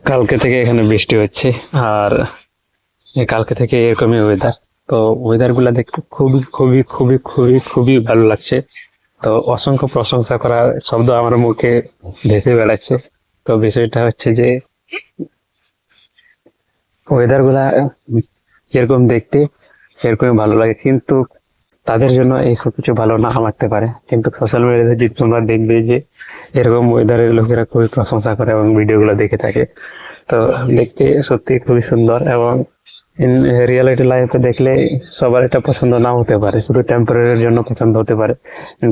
কালকে থেকে এখানে বৃষ্টি হচ্ছে, আর কালকে থেকে এরকমই ওয়েদার। তো ওয়েদার গুলা দেখতে খুবই খুবই খুবই খুবই খুবই ভালো লাগছে। তো অসংখ্য প্রশংসা করার শব্দ আমার মুখে ভেসে বেড়াচ্ছে। তো বিষয়টা হচ্ছে যে ওয়েদার গুলা যেরকম দেখতে সেরকমই ভালো লাগে, কিন্তু তাদের জন্য এই সব কিছু ভালো না লাগতে পারে। কিন্তু সোশ্যাল মিডিয়াতে যে তোমরা দেখবে যে এরকম ওয়েদারের লোকেরা খুবই প্রশংসা করে এবং ভিডিও গুলো দেখে থাকে। তো দেখতে সত্যি খুবই সুন্দর, এবং ইন রিয়েলিটি লাইফে দেখলে সবার এটা পছন্দ নাও হতে পারে, শুধু টেম্পোরারির জন্য পছন্দ হতে পারে।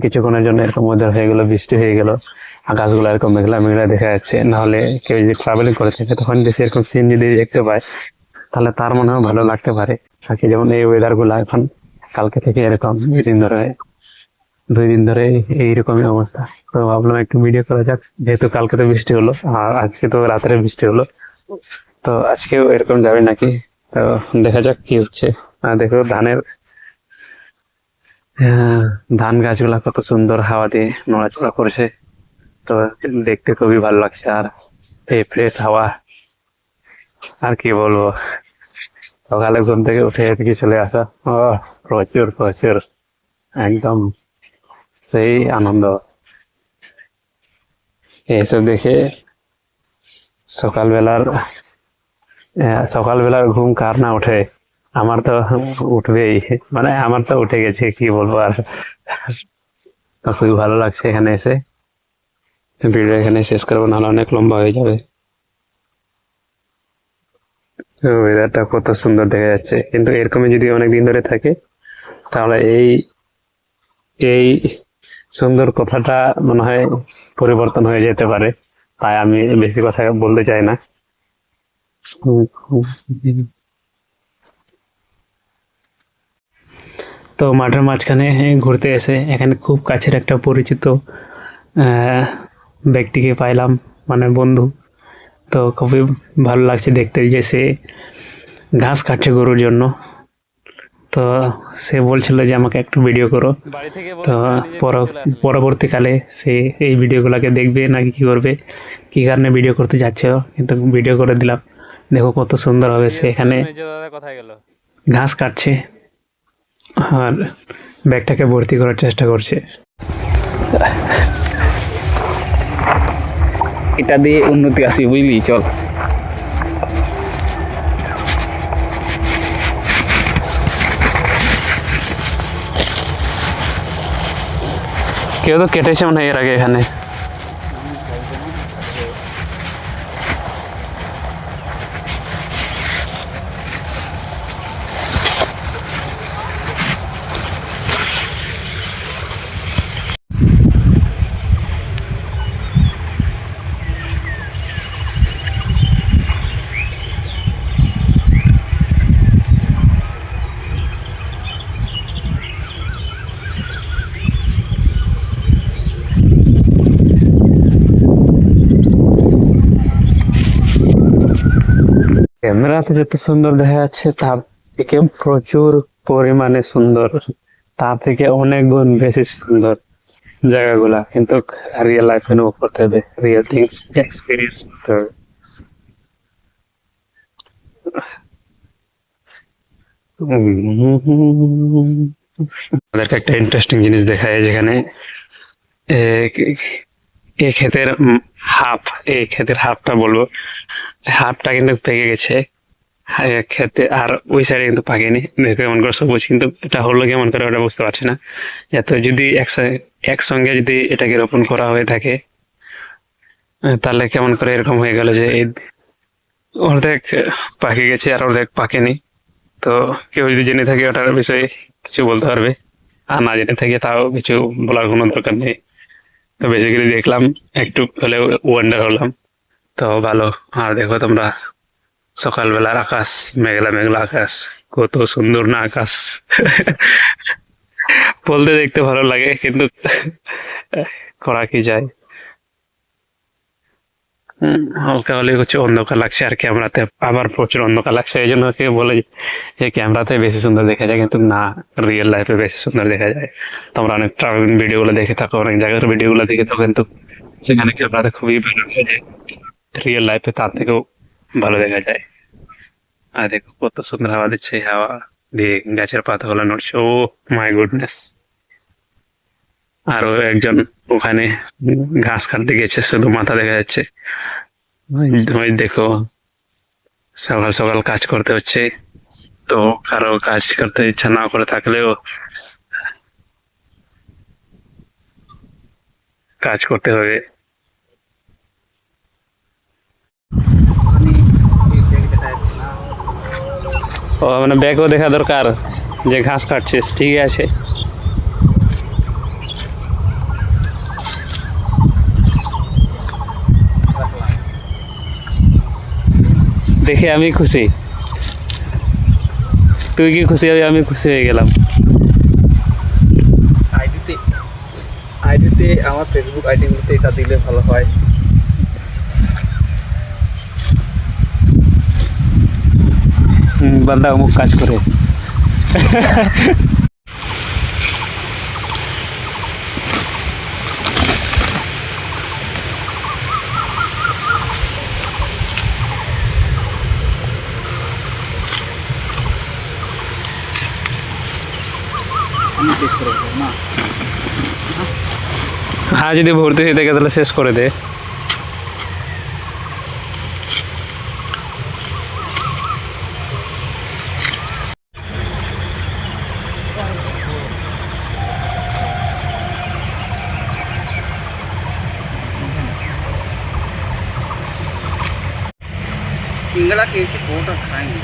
কিছুক্ষণের জন্য এরকম ওয়েদার হয়ে গেল, বৃষ্টি হয়ে গেল, আকাশগুলো এরকম মেঘলা মেঘলা দেখা যাচ্ছে, নাহলে কেউ যদি ট্রাভেলিং করে থাকে তখন যদি এরকম সিন যদি দেখতে পায় তাহলে তার মনে হয় ভালো লাগতে পারে। বাকি যেমন এই ওয়েদার গুলা এখন কালকে থেকে এরকম 2 দিন ধরে এইরকমই অবস্থা। তো ভাবলাম একটু ভিডিও করা যাক, যেহেতু কালকে তো বৃষ্টি হলো আর আজকে তো রাত্রে বৃষ্টি হলো। তো আজকেও এরকম যাবে নাকি, তো দেখা যাক কি হচ্ছে। আর দেখো ধান গাছগুলা কত সুন্দর হাওয়া দিয়ে নড়াচড়া করছে। তো দেখতে খুবই ভালো লাগছে, আর এই ফ্রেশ হাওয়া, আর কি বলবো, সকালে ঘুম থেকে উঠে এদিকে চলে আসা, ও প্রচুর প্রচুর, একদম সেই আনন্দ এইসব দেখে। সকালবেলার সকালবেলার ঘুম কার না ওঠে, আমার তো উঠবেই, মানে আমার তো উঠে গেছে, কি বলবো আর। তো খুবই ভালো লাগছে এখানে এসে। ভিডিও এখানে শেষ করবো, নাহলে অনেক লম্বা হয়ে যাবে। ওয়েদারটা কত সুন্দর দেখা যাচ্ছে, কিন্তু এরকমই যদি অনেক দিন ধরে থাকে তাহলে এই এই সুন্দর কথাটা মনে হয় পরিবর্তন হয়ে যেতে পারে। তাই আমি বেশি কথা বলতে চাই না। তো মাঠের মাঝখানে ঘুরতে এসে এখানে খুব কাছের একটা পরিচিত আহ, ব্যক্তিকে পাইলাম, মানে বন্ধু। তো খুবই ভালো লাগছে দেখতে যে সে ঘাস কাটছে গরুর জন্য। তো সে বলছিল যে আমাকে একটু ভিডিও করো। তো পরবর্তীকালে সে এই ভিডিওগুলোকে দেখবে নাকি কি করবে, কি কারণে ভিডিও করতে যাচ্ছে, কিন্তু ভিডিও করে দিলাম। দেখো কত সুন্দর হবে, সে এখানে ঘাস কাটছে আর ব্যাগটাকে ভর্তি করার চেষ্টা করছে। এটা দিয়ে উন্নতি আসবে, বুঝলি, চল। কেউ তো কেটেছে মনে হয় এর আগে এখানে। ক্যামেরাতে যত সুন্দর দেখা যাচ্ছে তার থেকে প্রচুর পরিমাণে সুন্দর, তার থেকে অনেক গুণ বেশি সুন্দর জায়গাগুলা, কিন্তু রিয়েল লাইফে অনুভব করতে হবে, রিয়েল থিংস এক্সপিরিয়েন্স করতে হবে। আমাদেরকে একটা ইন্টারেস্টিং জিনিস দেখায়, যেখানে এই ক্ষেতের হাফ, এই ক্ষেতের হাফটা বলবো, হাফটা কিন্তু পেকে গেছে খেতে, আর ওই সাইডে কিন্তু পাকেনি। দেখো কেমন করে সবুজ, কিন্তু এটা হলো কেমন করে ওটা বুঝতে পারছি না। এত যদি একসঙ্গে যদি এটাকে রোপণ করা হয়ে থাকে তাহলে কেমন করে এরকম হয়ে গেল যে এই অর্ধেক পাকে গেছে আর অর্ধেক পাকেনি। তো কেউ যদি জেনে থাকে ওটার বিষয়ে কিছু বলতে পারবে, আর না জেনে থাকে তাও কিছু বলার কোনো দরকার নেই। তো বেসিক্যালি দেখলাম, একটু হলেও ওয়ান্ডার হলাম। তো ভালো। আর দেখো তোমরা সকালবেলার আকাশ, মেঘলা মেঘলা আকাশ, কত সুন্দর না আকাশ। বলতে দেখতে ভালো লাগে, কিন্তু করা কি যায়। হালকা হলে হচ্ছে অন্ধকার লাগছে, আর ক্যামেরাতে আবার প্রচুর অন্ধকার লাগছে, এই জন্য কেউ বলে যে ক্যামেরাতে বেশি সুন্দর দেখা যায়, কিন্তু না, রিয়েল লাইফে বেশি সুন্দর দেখা যায়। তোমরা অনেক ট্রাভেলিং ভিডিও গুলো দেখে থাকো, অনেক জায়গার ভিডিও গুলো দেখে থাকো, কিন্তু সেখানে ক্যামেরাতে খুবই ভালো দেখা যায়, রিয়েল লাইফে তার থেকেও ভালো দেখা যায়। আর দেখো কত সুন্দর হাওয়া দিচ্ছে, এই হাওয়া দিয়ে গাছের পাতাগুলো নড়ছে। ও মাই গুডনেস। আরো একজন ওখানে ঘাস কাটতে গেছে, শুধু মাথা দেখা যাচ্ছে। ওই দেখো, সকাল সকাল কাজ করতে হচ্ছে। তো কারো কাজ করতে ইচ্ছা না করে থাকলেও কাজ করতে হবে। ও মানে ব্যাগও দেখা দরকার, যে ঘাস কাটছিস ঠিক আছে। দেখে আমি খুশি, তুই কি খুশি হবি, আমি খুশি হয়ে গেলাম। আইডিতে আইডিতে আমার ফেসবুক আইডিগুলোতে এটা দিলে ভালো হয়। বান্দা অমুক কাজ করে। আমি শেষ করে দেবো না। হ্যাঁ, যদি ভর্তি হয়ে থাকে তাহলে শেষ করে দে। সিঙ্গলা খেয়েছি, পুরোটা খাইনি।